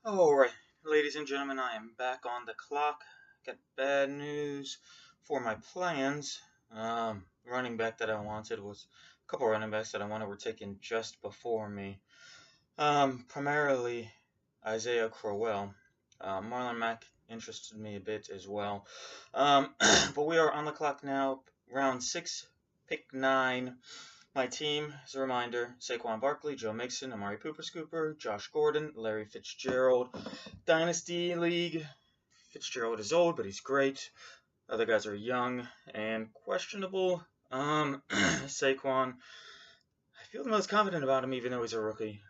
Alright, ladies and gentlemen, I am back on the clock. Got bad news for my plans. Running back that I wanted was a couple running backs that I wanted were taken just before me. Primarily Isaiah Crowell. Marlon Mack interested me a bit as well. But we are on the clock now. Round 6, pick 9. My team, as a reminder, Saquon Barkley, Joe Mixon, Amari Cooper Scooper, Josh Gordon, Larry Fitzgerald. Dynasty League, Fitzgerald is old, but he's great. Other guys are young and questionable. Saquon, I feel the most confident about him, even though he's a rookie.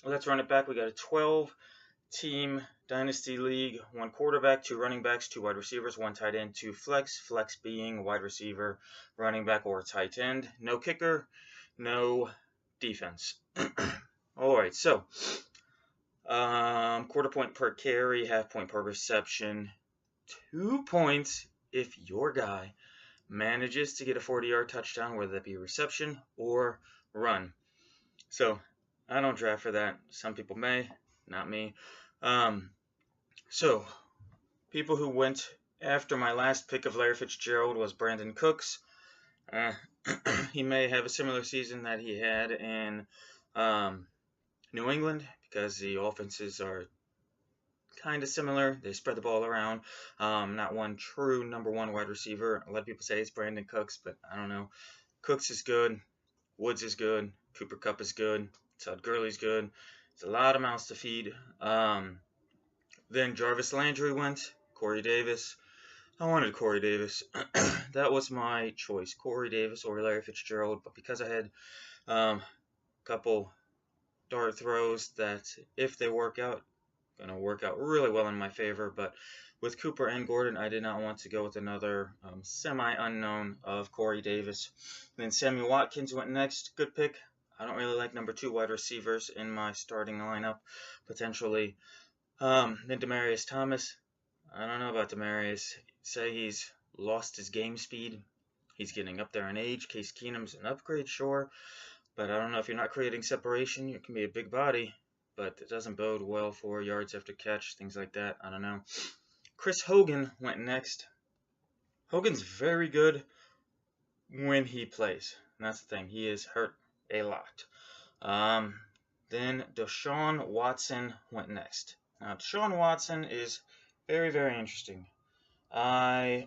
Let's run it back. We got a 12-team Dynasty League, one quarterback, two running backs, two wide receivers, one tight end, two flex. Flex being wide receiver, running back, or tight end. No kicker, no defense. All right, so quarter point per carry, half point per reception, 2 points if your guy manages to get a 40-yard touchdown, whether that be a reception or run. So I don't draft for that. Some people may, not me. So people who went after my last pick of Larry Fitzgerald was Brandon Cooks. He may have a similar season that he had in New England because the offenses are kind of similar. They spread the ball around. Not one true number one wide receiver. A lot of people say it's Brandon Cooks, but I don't know. Cooks is good. Woods is good. Cooper Kupp is good. Todd Gurley's good. It's a lot of mouths to feed. Then Jarvis Landry went. Corey Davis. I wanted Corey Davis. That was my choice. Corey Davis or Larry Fitzgerald. But because I had a couple dart throws that, if they work out, going to work out really well in my favor. But with Cooper and Gordon, I did not want to go with another semi-unknown of Corey Davis. And then Sammy Watkins went next. Good pick. I don't really like number 2 wide receivers in my starting lineup, potentially. Then Demaryius Thomas. I don't know about Demaryius. Say he's lost his game speed. He's getting up there in age. Case Keenum's an upgrade, sure. But I don't know, if you're not creating separation, you can be a big body, but it doesn't bode well for yards after catch, things like that. I don't know. Chris Hogan went next. Hogan's very good when he plays. And that's the thing. He is hurt a lot. Then Deshaun Watson went next. Now, Deshaun Watson is very, very interesting. I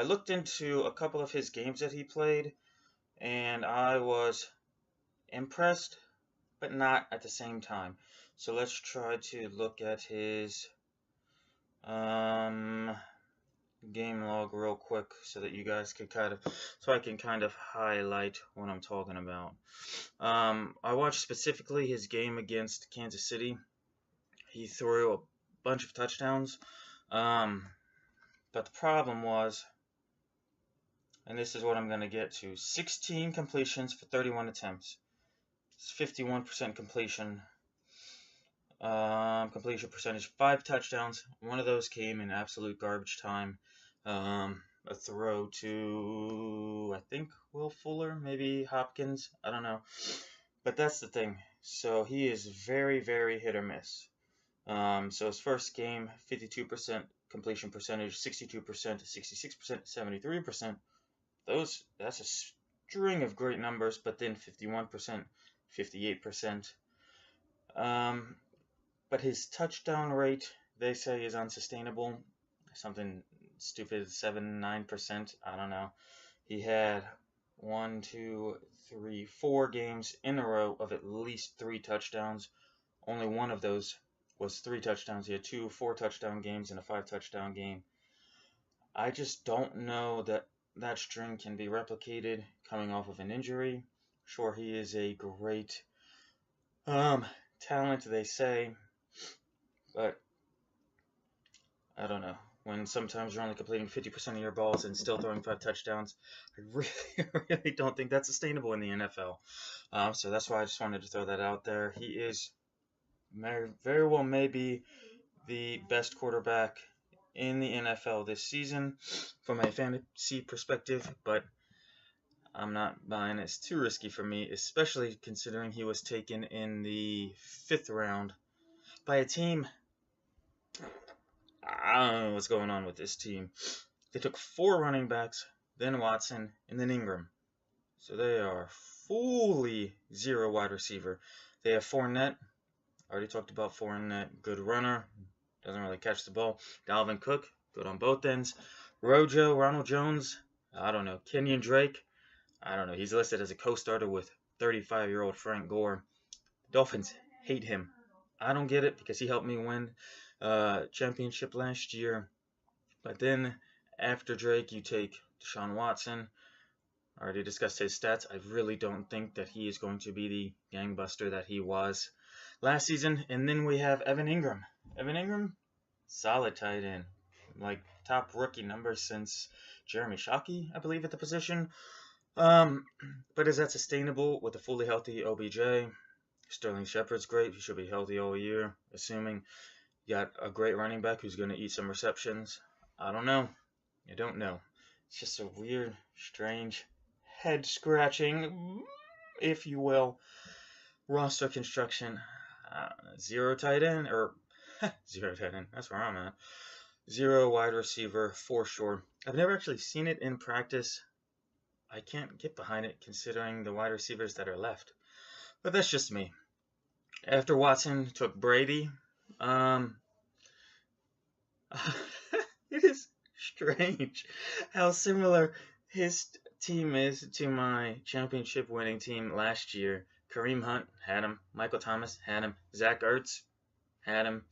looked into a couple of his games that he played, and I was impressed, but not at the same time. So let's try to look at his game log real quick so that you guys can I can kind of highlight what I'm talking about. I watched specifically his game against Kansas City. He threw a bunch of touchdowns, but the problem was, and this is what I'm going to get to, 16 completions for 31 attempts. It's 51% completion. Completion percentage, 5 touchdowns. One of those came in absolute garbage time. A throw to, I think, Will Fuller, maybe Hopkins. I don't know. But that's the thing. So he is very, very hit or miss. So his first game, 52% completion percentage, 62%, 66%, 73%. That's a string of great numbers, but then 51%, 58%. But his touchdown rate, they say, is unsustainable. Something stupid, 7-9%. I don't know. He had 4 games in a row of at least 3 touchdowns. Only one of those was 3 touchdowns. He had 2 4-touchdown games and a 5-touchdown game. I just don't know that that string can be replicated coming off of an injury. Sure, he is a great talent, they say, but I don't know. When sometimes you're only completing 50% of your balls and still throwing 5 touchdowns, I really don't think that's sustainable in the NFL. So that's why I just wanted to throw that out there. He is very well maybe the best quarterback in the NFL this season from a fantasy perspective, but I'm not buying it. It's too risky for me, especially considering he was taken in the 5th round by a team. I don't know what's going on with this team. They took 4 running backs, then Watson, and then Ingram. So they are fully 0 wide receiver. They have Fournette. Already talked about Fournette. Good runner. Doesn't really catch the ball. Dalvin Cook. Good on both ends. Rojo, Ronald Jones. I don't know. Kenyon Drake. I don't know. He's listed as a co-starter with 35-year-old Frank Gore. Dolphins hate him. I don't get it because he helped me win championship last year. But then after Drake, you take Deshaun Watson. I already discussed his stats. I really don't think that he is going to be the gangbuster that he was last season. And then we have Evan Ingram. Evan Ingram, solid tight end. Like top rookie numbers since Jeremy Shockey, I believe, at the position. But is that sustainable with a fully healthy OBJ? Sterling Shepard's great. He should be healthy all year, assuming you got a great running back who's going to eat some receptions. I don't know. I don't know. It's just a weird, strange, head-scratching, if you will, roster construction. 0 tight end, or 0 tight end. That's where I'm at. 0 wide receiver for sure. I've never actually seen it in practice. I can't get behind it considering the wide receivers that are left. But that's just me. After Watson took Brady, it is strange how similar his team is to my championship winning team last year. Kareem Hunt had him. Michael Thomas had him. Zach Ertz had him.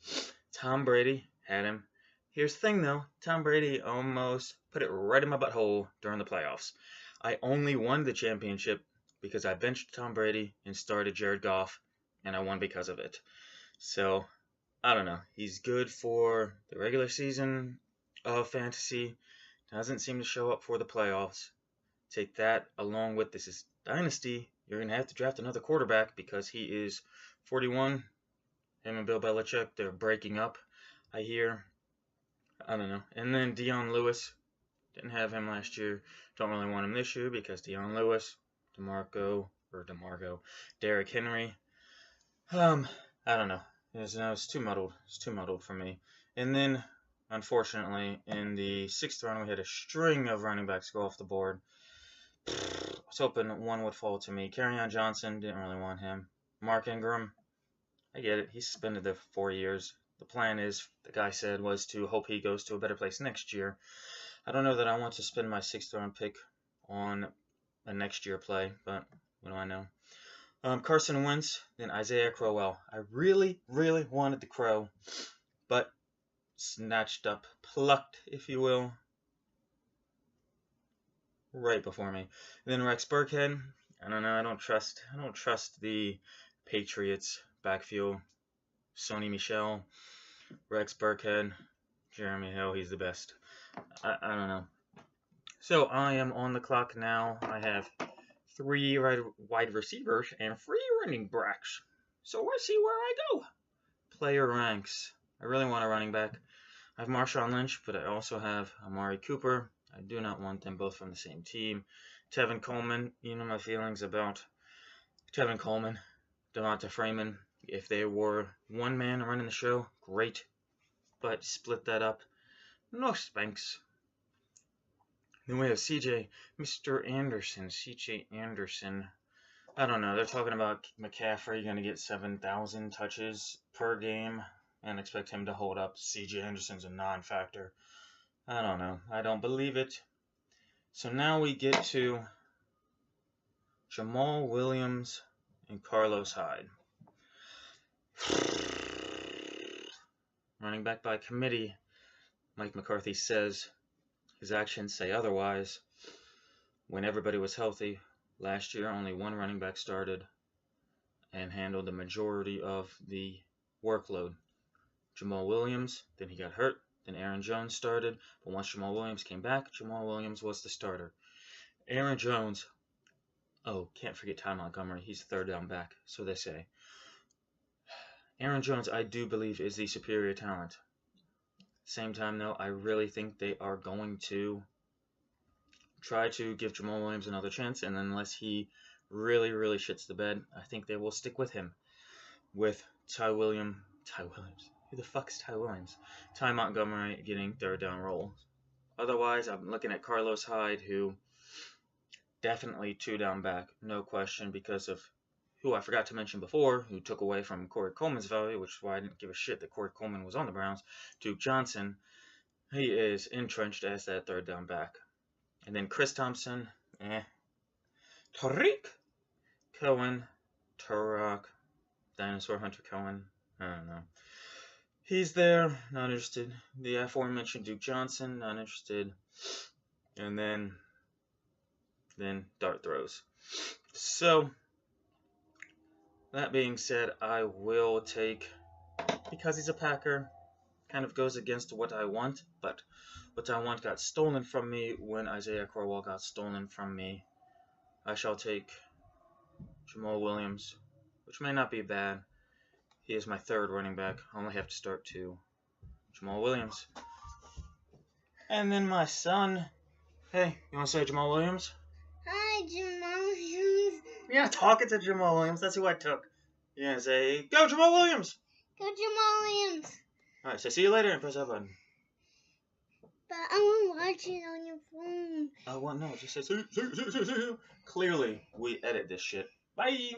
Tom Brady had him. Here's the thing though, Tom Brady almost put it right in my butthole during the playoffs. I only won the championship because I benched Tom Brady and started Jared Goff, and I won because of it. So, I don't know. He's good for the regular season of fantasy. Doesn't seem to show up for the playoffs. Take that along with this is Dynasty. You're going to have to draft another quarterback because he is 41. Him and Bill Belichick, they're breaking up, I hear. I don't know. And then Dion Lewis. Didn't have him last year. Don't really want him this year because Dion Lewis, Derrick Henry. I don't know. It's too muddled. It's too muddled for me. And then, unfortunately, in the 6th round, we had a string of running backs go off the board. I was hoping one would fall to me. Kerryon Johnson, didn't really want him. Mark Ingram, I get it. He's suspended there for 4 years. The plan is, the guy said, was to hope he goes to a better place next year. I don't know that I want to spend my 6th round pick on a next year play, but what do I know? Carson Wentz, then Isaiah Crowell. I really, really wanted the Crow, but snatched up, plucked, if you will, right before me. And then Rex Burkhead. I don't know. I don't trust the Patriots backfield. Sony Michel, Rex Burkhead, Jeremy Hill. He's the best. I don't know. So I am on the clock now. I have 3 wide receivers and 3 running backs. So we'll see where I go. Player ranks. I really want a running back. I have Marshawn Lynch, but I also have Amari Cooper. I do not want them both from the same team. Tevin Coleman. You know my feelings about Tevin Coleman. Devonta Freeman. If they were one man running the show, great. But split that up. No spanks. Then we have Mr. Anderson. CJ Anderson. I don't know. They're talking about McCaffrey going to get 7,000 touches per game and expect him to hold up. CJ Anderson's a non-factor. I don't know. I don't believe it. So now we get to Jamal Williams and Carlos Hyde. Running back by committee, Mike McCarthy says his actions say otherwise. When everybody was healthy, last year only 1 running back started and handled the majority of the workload. Jamal Williams, then he got hurt, then Aaron Jones started, but once Jamal Williams came back, Jamal Williams was the starter. Aaron Jones, can't forget Ty Montgomery, he's the 3rd down back, so they say. Aaron Jones, I do believe, is the superior talent. Same time, though, I really think they are going to try to give Jamal Williams another chance, and unless he really, really shits the bed, I think they will stick with him. With Ty Williams. Who the fuck's Ty Williams? Ty Montgomery getting third down roles. Otherwise, I'm looking at Carlos Hyde, who definitely 2-down back, no question, because of who I forgot to mention before, who took away from Corey Coleman's value, which is why I didn't give a shit that Corey Coleman was on the Browns. Duke Johnson, he is entrenched as that third down back. And then Chris Thompson, Tariq Cohen, Turok, Dinosaur Hunter Cohen, I don't know. He's there, not interested. The aforementioned Duke Johnson, not interested. And then dart throws. So, that being said, I will take, because he's a Packer, kind of goes against what I want, but what I want got stolen from me when Isaiah Crowell got stolen from me. I shall take Jamal Williams, which may not be bad. He is my third running back. I only have to start 2. Jamal Williams. And then my son. Hey, you want to say Jamal Williams? Hi, Jamal Williams. Yeah, talking to Jamal Williams. That's who I took. You're going to say, go Jamal Williams. Go Jamal Williams. Alright, so see you later and press that button. But I want to watch it on your phone. Oh, well, no, just say, see. Clearly, we edit this shit. Bye.